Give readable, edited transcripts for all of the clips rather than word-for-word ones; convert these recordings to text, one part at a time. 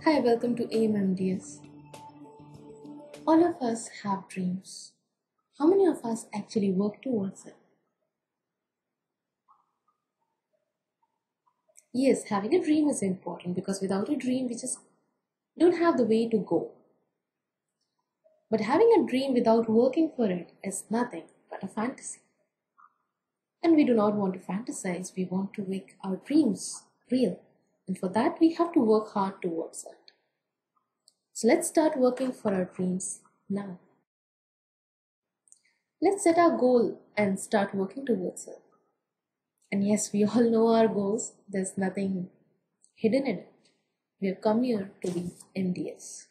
Hi, welcome to Aim MDS. All of us have dreams. How many of us actually work towards it? Yes, having a dream is important because without a dream, we just don't have the way to go. But having a dream without working for it is nothing but a fantasy. And we do not want to fantasize, we want to make our dreams real. And for that, we have to work hard towards it. So let's start working for our dreams now. Let's set our goal and start working towards it. And yes, we all know our goals. There's nothing hidden in it. We have come here to be MDS.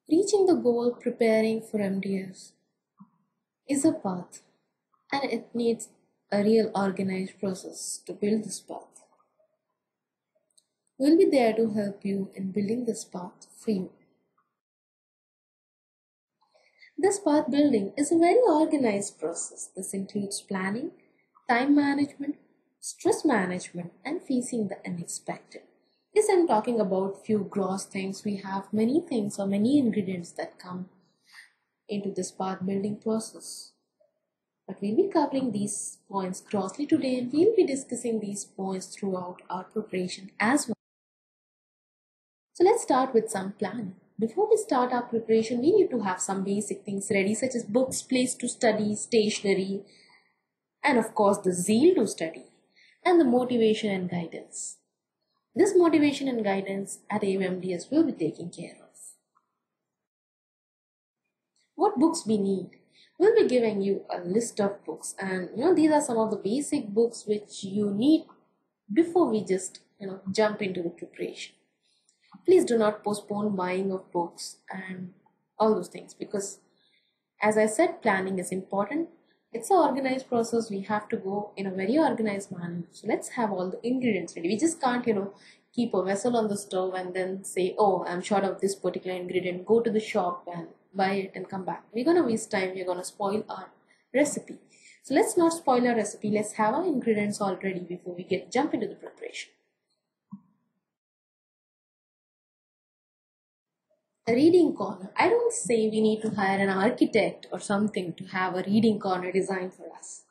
Reaching the goal, preparing for MDS is a path, and it needs a real organized process to build this path. We'll be there to help you in building this path for you. This path building is a very organized process. This includes planning, time management, stress management, and facing the unexpected. Yes, I'm talking about few gross things. We have many things or many ingredients that come into this path building process. But we'll be covering these points grossly today, and we'll be discussing these points throughout our preparation as well. So let's start with some planning. Before we start our preparation, we need to have some basic things ready, such as books, place to study, stationery, and of course the zeal to study, and the motivation and guidance. This motivation and guidance at Aim MDS will be taken care of. What books we need? We'll be giving you a list of books, and these are some of the basic books which you need before we just jump into the preparation. Please do not postpone buying of books and all those things, because as I said, planning is important. It's an organized process. We have to go in a very organized manner. So let's have all the ingredients ready. We just can't keep a vessel on the stove and then say, oh, I'm short of this particular ingredient, go to the shop and buy it and come back. We're going to waste time. We're going to spoil our recipe. So let's not spoil our recipe. Let's have our ingredients all ready before we jump into the preparation. A reading corner. I don't say we need to hire an architect or something to have a reading corner designed for us.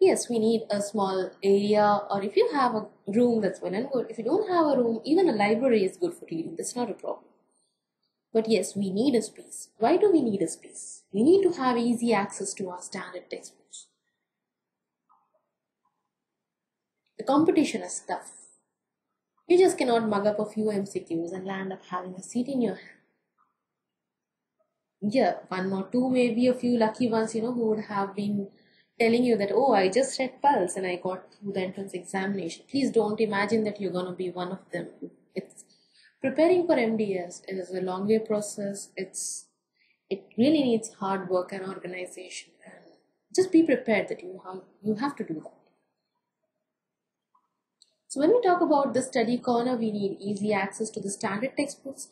Yes, we need a small area, or if you have a room, that's well and good. If you don't have a room, even a library is good for reading. That's not a problem. But yes, we need a space. Why do we need a space? We need to have easy access to our standard textbooks. The competition is tough. You just cannot mug up a few MCQs and land up having a seat in your hand. Yeah, one or two, maybe a few lucky ones, who would have been telling you that, oh, I just read Pulse and I got through the entrance examination. Please don't imagine that you're going to be one of them. Preparing for MDS is a long way process. It really needs hard work and organization, and just be prepared that you have to do that. So when we talk about the study corner, we need easy access to the standard textbooks.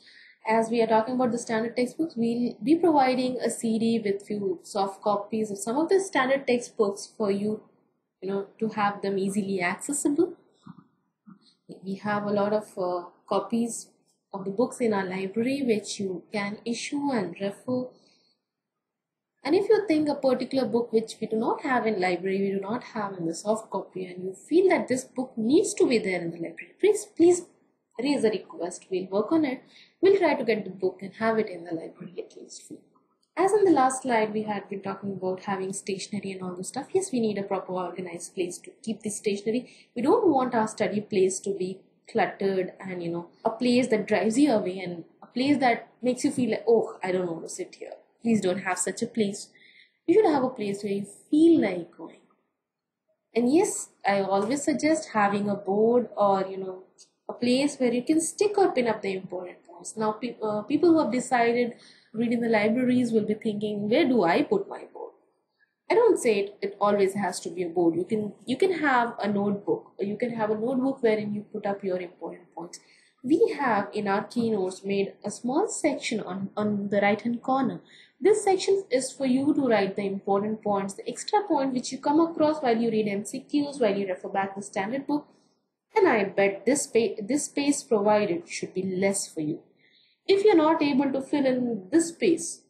As we are talking about the standard textbooks, we'll be providing a CD with few soft copies of some of the standard textbooks for you, to have them easily accessible. We have a lot of copies of the books in our library which you can issue and refer. And if you think a particular book which we do not have in library, we do not have in the soft copy, and you feel that this book needs to be there in the library, please raise a request. We'll work on it. We'll try to get the book and have it in the library at least for you. As in the last slide, we had been talking about having stationery and all the stuff. Yes, we need a proper organized place to keep this stationery. We don't want our study place to be cluttered and a place that drives you away and a place that makes you feel like, oh, I don't want to sit here. Please don't have such a place. You should have a place where you feel like going. And yes, I always suggest having a board or a place where you can stick or pin up the important points. Now, people who have decided reading the libraries will be thinking, where do I put my board? I don't say it always has to be a board. You can have a notebook, or you can have a notebook wherein you put up your important points. We have in our keynotes made a small section on the right hand corner This section is for you to write the important points, the extra point which you come across while you read MCQs, while you refer back the standard book. And I bet this space provided should be less for you. If you're not able to fill in this space,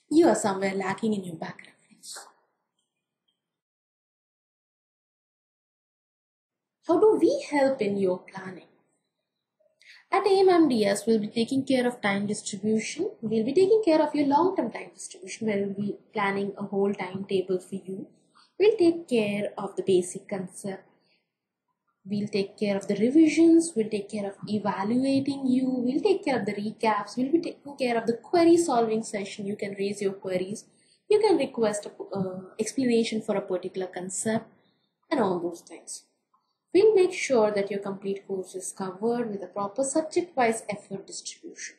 you are somewhere lacking in your back reference. How do we help in your planning? At Aim MDS, we'll be taking care of time distribution. We'll be taking care of your long-term time distribution, where we'll be planning a whole timetable for you. We'll take care of the basic concept. We'll take care of the revisions. We'll take care of evaluating you. We'll take care of the recaps. We'll be taking care of the query solving session. You can raise your queries. You can request an explanation for a particular concept and all those things. We'll make sure that your complete course is covered with a proper subject-wise effort distribution.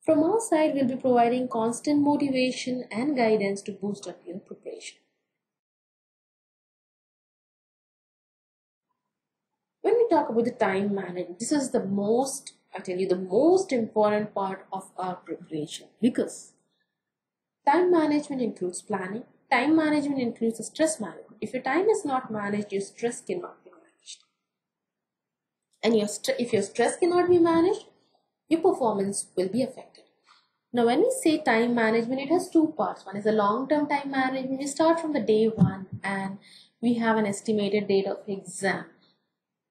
From our side, we'll be providing constant motivation and guidance to boost up your preparation. When we talk about the time management, this is the most important part of our preparation, because time management includes planning. Time management includes the stress management. If your time is not managed, your stress cannot be managed. And if your stress cannot be managed, your performance will be affected. Now, when we say time management, it has two parts. One is the long-term time management. We start from the day one and we have an estimated date of exam.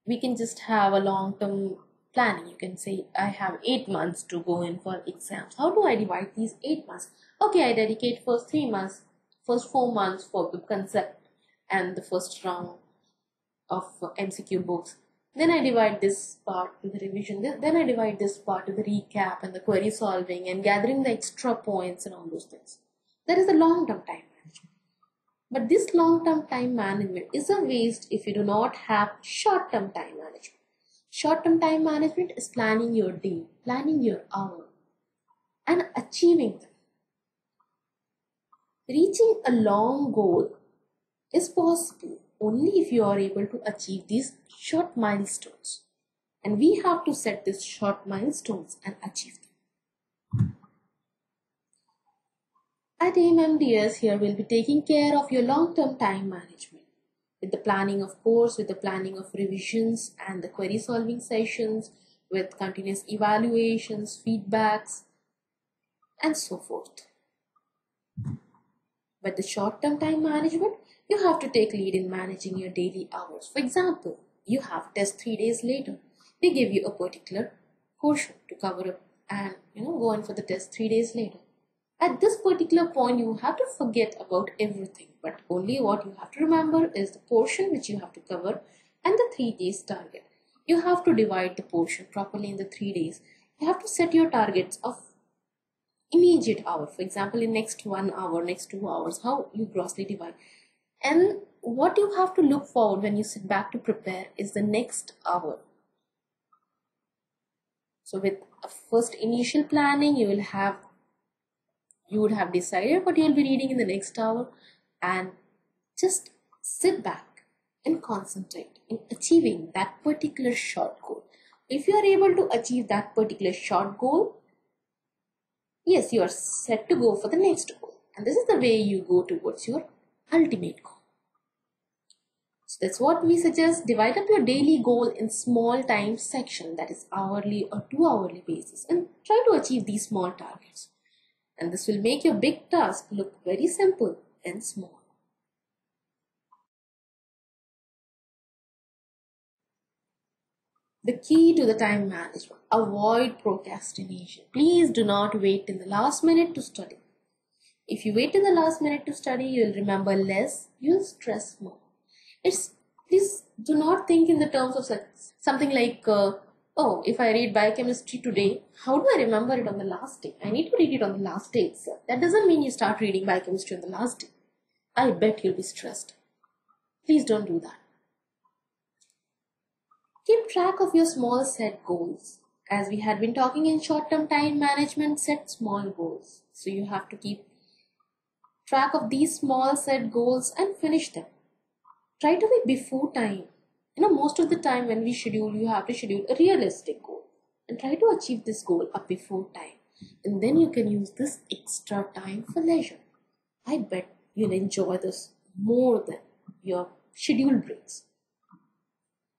We can just have a long-term planning. You can say, I have 8 months to go in for exams. How do I divide these 8 months? Okay, I dedicate first 4 months for the concept and the first round of MCQ books. Then I divide this part to the revision. Then I divide this part to the recap and the query solving and gathering the extra points and all those things. That is the long-term time management. But this long-term time management is a waste if you do not have short-term time management. Short-term time management is planning your day, planning your hour, and achieving them. Reaching a long goal is possible only if you are able to achieve these short milestones. And we have to set these short milestones and achieve them. At Aim MDS, here we'll be taking care of your long-term time management with the planning of course, with the planning of revisions and the query solving sessions, with continuous evaluations, feedbacks, and so forth. But the short-term time management, you have to take lead in managing your daily hours. For example, you have test 3 days later. They give you a particular portion to cover up and go on for the test 3 days later. At this particular point, you have to forget about everything, but only what you have to remember is the portion which you have to cover and the 3 days target. You have to divide the portion properly in the 3 days. You have to set your targets of immediate hour. For example, in next 1 hour, next 2 hours, how you grossly divide. And what you have to look forward when you sit back to prepare is the next hour. So with a first initial planning, you would have decided what you'll be reading in the next hour, and just sit back and concentrate in achieving that particular short goal. If you are able to achieve that particular short goal, yes, you are set to go for the next goal. And this is the way you go towards your ultimate goal. So that's what we suggest. Divide up your daily goal in small time section, that is hourly or 2 hourly basis, and try to achieve these small targets. And this will make your big task look very simple and small. The key to the time management: avoid procrastination. Please do not wait till the last minute to study. If you wait till the last minute to study, you will remember less, you will stress more. Please do not think in the terms of something like, oh, if I read biochemistry today, how do I remember it on the last day? I need to read it on the last day itself. That doesn't mean you start reading biochemistry on the last day. I bet you'll be stressed. Please don't do that. Keep track of your small set goals. As we had been talking in short-term time management, set small goals. So you have to keep track of these small set goals and finish them. Try to be before time. Most of the time when we schedule, you have to schedule a realistic goal and try to achieve this goal up before time. and then you can use this extra time for leisure. I bet you'll enjoy this more than your scheduled breaks.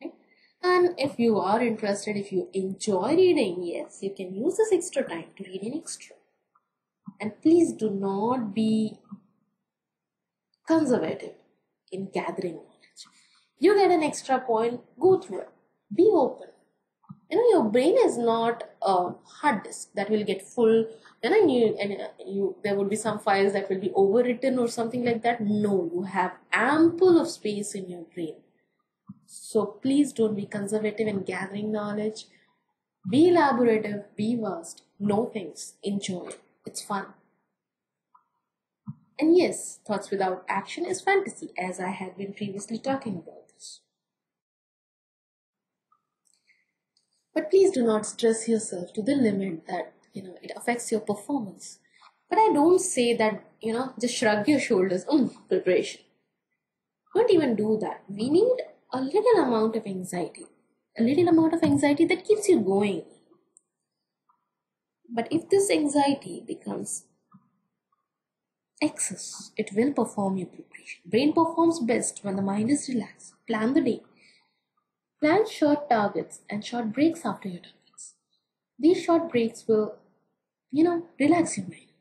Right? And if you are interested, if you enjoy reading, yes, you can use this extra time to read an extra. And please do not be conservative in gathering knowledge. You get an extra point, go through it. Be open. Your brain is not a hard disk that will get full. There would be some files that will be overwritten or something like that. No, you have ample of space in your brain. So please don't be conservative in gathering knowledge. Be elaborative, be vast, know things, enjoy it. It's fun. And yes, thoughts without action is fantasy, as I had been previously talking about this. But please do not stress yourself to the limit that, it affects your performance. But I don't say that, just shrug your shoulders, preparation. Don't even do that. We need a little amount of anxiety. A little amount of anxiety that keeps you going. But if this anxiety becomes excess, it will perform your preparation. Brain performs best when the mind is relaxed. Plan the day. Plan short targets and short breaks after your targets. These short breaks will, relax your mind.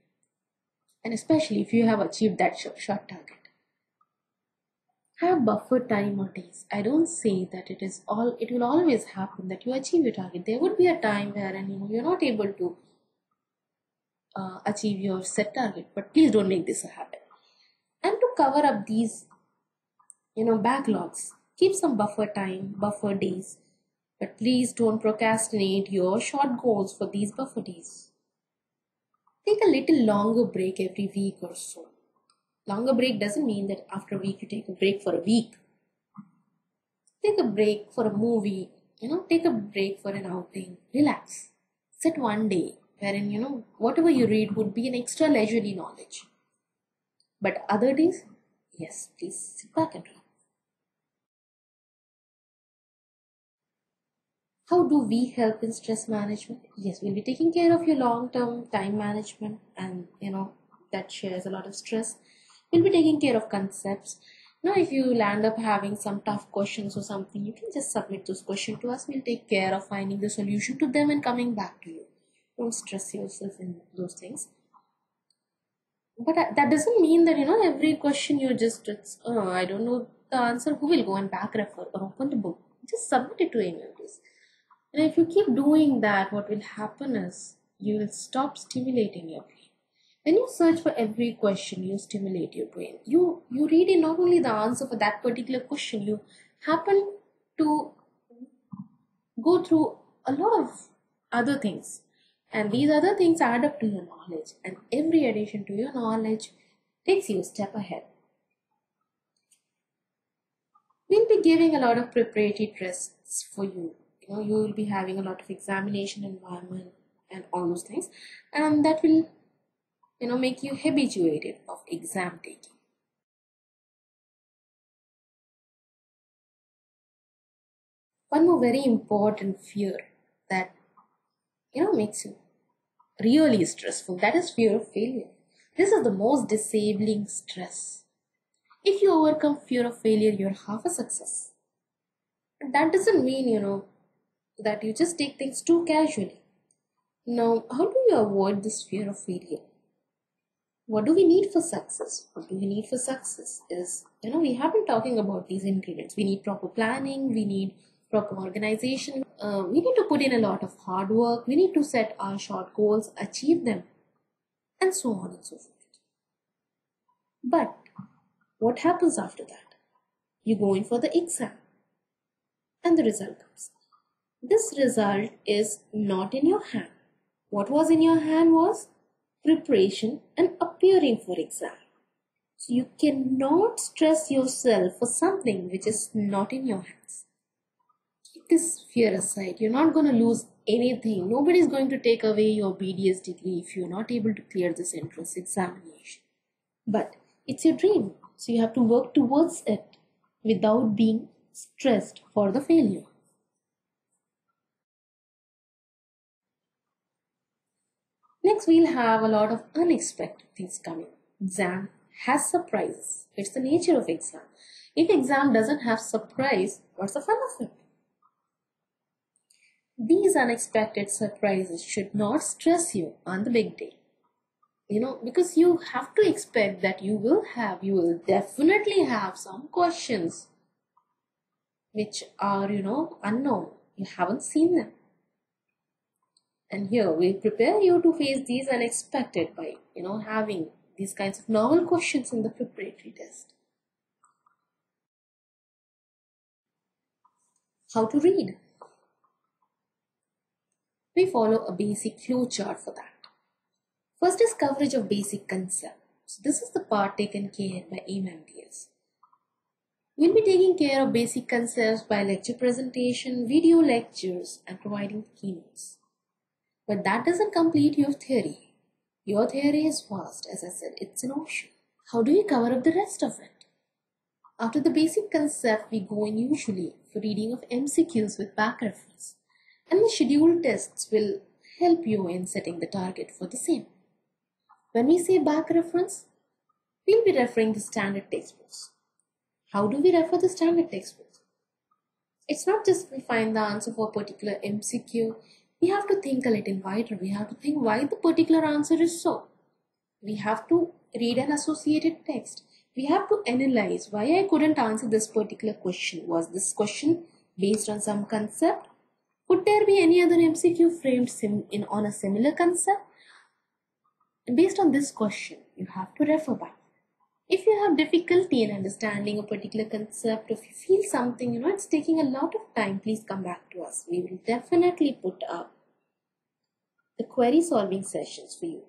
And especially if you have achieved that short target. Have buffer time or days. I don't say that it will always happen that you achieve your target. There would be a time wherein you're not able to achieve your set target, but please don't make this a habit. And to cover up these backlogs, keep some buffer time, buffer days, but please don't procrastinate your short goals for these buffer days. Take a little longer break every week or so. Longer break doesn't mean that after a week you take a break for a week. Take a break for a movie, take a break for an outing. Relax. Set one day wherein, whatever you read would be an extra leisurely knowledge. But other days, yes, please sit back and relax. How do we help in stress management? Yes, we'll be taking care of your long-term time management and, that shares a lot of stress. We'll be taking care of concepts. Now, if you land up having some tough questions or something, you can just submit those questions to us. We'll take care of finding the solution to them and coming back to you. Don't stress yourself in those things. But that doesn't mean that, every question you just, I don't know the answer, who will go and back refer or open the book? Just submit it to any of this. And if you keep doing that, what will happen is you will stop stimulating your brain. When you search for every question, you stimulate your brain. You read in not only the answer for that particular question, you happen to go through a lot of other things. And these other things add up to your knowledge. And every addition to your knowledge takes you a step ahead. We'll be giving a lot of preparatory tests for you. You will be having a lot of examination environment and all those things. And that will, make you habituated of exam taking. One more very important fear that, makes you really stressful, that is fear of failure. This is the most disabling stress. If you overcome fear of failure, you're half a success. And that doesn't mean, that you just take things too casually. Now, how do you avoid this fear of failure? What do we need for success? What do we need for success is, we have been talking about these ingredients. We need proper planning, we need proper organization, we need to put in a lot of hard work, we need to set our short goals, achieve them, and so on and so forth. But what happens after that? You go in for the exam, and the result comes. This result is not in your hand. What was in your hand was preparation and appearing for exam. So you cannot stress yourself for something which is not in your hands. Keep this fear aside. You're not going to lose anything. Nobody's going to take away your BDS degree if you're not able to clear this entrance examination. But it's your dream. So you have to work towards it without being stressed for the failure. Next, we'll have a lot of unexpected things coming. Exam has surprises. It's the nature of exam. If exam doesn't have surprise, what's the fun of it? These unexpected surprises should not stress you on the big day. Because you have to expect that you will definitely have some questions which are, unknown. You haven't seen them. And here we'll prepare you to face these unexpected by, having these kinds of novel questions in the preparatory test. How to read? We follow a basic flow chart for that. First is coverage of basic concept. So this is the part taken care by Aim MDS. We'll be taking care of basic concepts by lecture presentation, video lectures, and providing keynotes. But that doesn't complete your theory. Your theory is vast, as I said, it's an ocean. How do we cover up the rest of it? After the basic concept, we go in usually for reading of MCQs with back reference. And the scheduled tests will help you in setting the target for the same. When we say back reference, we'll be referring to standard textbooks. How do we refer the standard textbooks? It's not just we find the answer for a particular MCQ. We have to think a little wider. We have to think why the particular answer is so. We have to read an associated text. We have to analyze why I couldn't answer this particular question. Was this question based on some concept? Could there be any other MCQ framed on a similar concept? And based on this question, you have to refer back. If you have difficulty in understanding a particular concept, if you feel something, it's taking a lot of time, please come back to us. We will definitely put up the query solving sessions for you.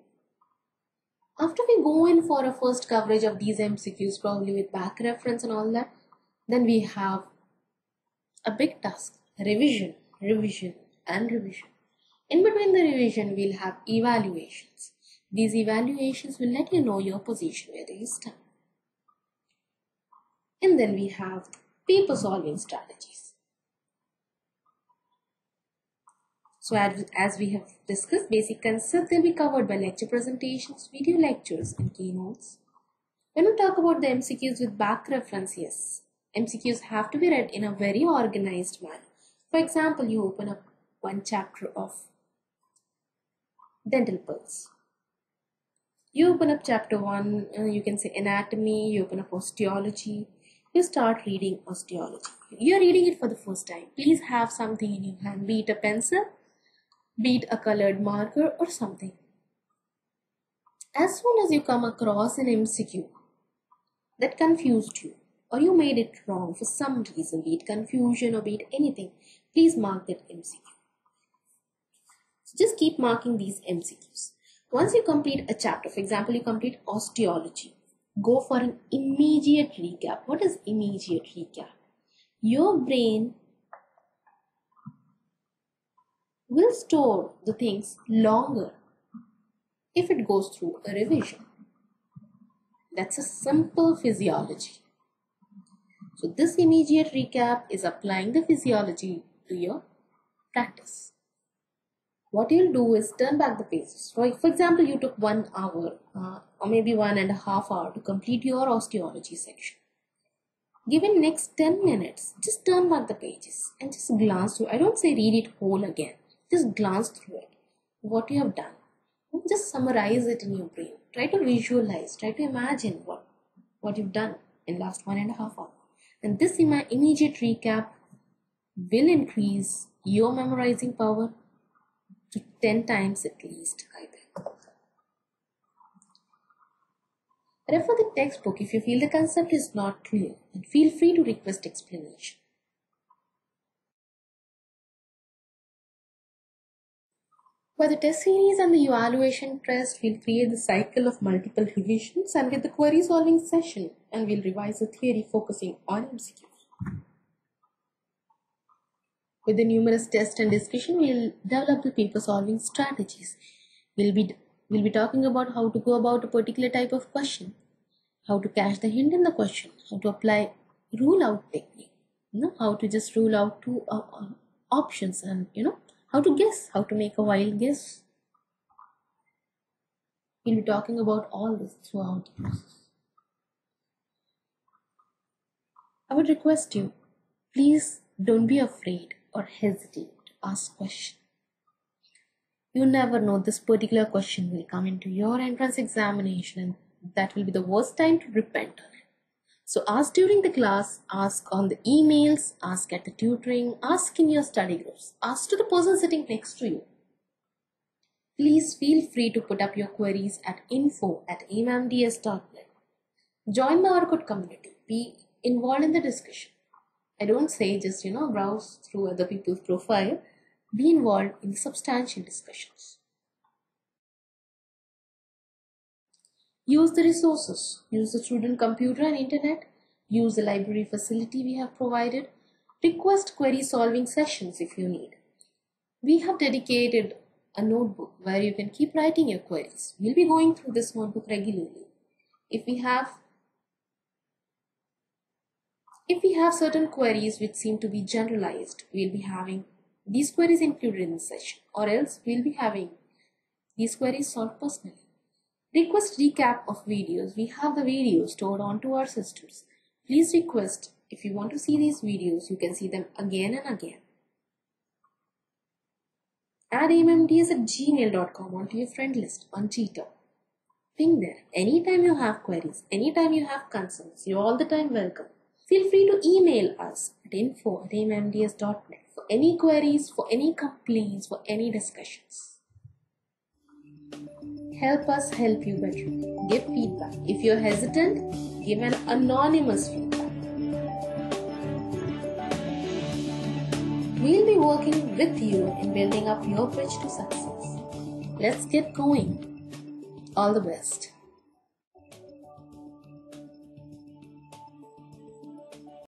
After we go in for a first coverage of these MCQs, probably with back reference and all that, then we have a big task, revision, and revision. In between the revision, we'll have evaluations. These evaluations will let you know your position, whether you stand. And then we have paper solving strategies. So as we have discussed, basic concepts will be covered by lecture presentations, video lectures, and keynotes. When we talk about the MCQs with back reference, yes, MCQs have to be read in a very organized manner. For example, you open up one chapter of dental pearls. You open up chapter 1, you can say anatomy, you open up osteology, you start reading osteology. You are reading it for the first time. Please have something in your hand, be it a pencil, be it a colored marker or something. As soon as you come across an MCQ that confused you, or you made it wrong for some reason, be it confusion or be it anything, please mark that MCQ. So just keep marking these MCQs. Once you complete a chapter, for example, you complete osteology, go for an immediate recap. What is immediate recap? Your brain will store the things longer if it goes through a revision. That's a simple physiology. So this immediate recap is applying the physiology to your practice. What you'll do is turn back the pages. For example, you took 1 hour or maybe 1.5 hours to complete your osteology section. Given next 10 minutes, just turn back the pages and just glance through. I don't say read it whole again. Just glance through it. What you have done. Just summarize it in your brain. Try to visualize. Try to imagine what you've done in last 1.5 hours. And this immediate recap will increase your memorizing power to 10 times at least, I think. Refer the textbook if you feel the concept is not clear, and feel free to request explanation. By the test series and the evaluation test, we'll create the cycle of multiple revisions, and with the query solving session, and we'll revise the theory focusing on MCQs. With the numerous tests and discussion, we'll develop the paper solving strategies. We'll be talking about how to go about a particular type of question, how to catch the hint in the question, how to apply rule out technique, how to just rule out 2 options, and how to guess, how to make a wild guess. We'll be talking about all this throughout the process. I would request you, please don't be afraid or hesitate to ask questions. You never know, this particular question will come into your entrance examination and that will be the worst time to repent on it. So ask during the class, ask on the emails, ask at the tutoring, ask in your study groups, ask to the person sitting next to you. Please feel free to put up your queries at info@aimMDS.net. Join the Orkut community. Be involved in the discussion. I don't say just, browse through other people's profile. Be involved in the substantial discussions. Use the resources. Use the student computer and internet. Use the library facility we have provided. Request query solving sessions if you need. We have dedicated a notebook where you can keep writing your queries. We'll be going through this notebook regularly. If we have certain queries which seem to be generalized, we'll be having these queries included in the session, or else we'll be having these queries solved personally. Request recap of videos. We have the videos stored onto our systems. Please request, if you want to see these videos, you can see them again and again. Add aimmds@gmail.com onto your friend list on Cheetah. Ping there. Anytime you have queries, anytime you have concerns, you're all the time welcome. Feel free to email us at info@aimMDS.net for any queries, for any complaints, for any discussions. Help us help you better. Give feedback. If you're hesitant, give an anonymous feedback. We'll be working with you in building up your bridge to success. Let's get going. All the best.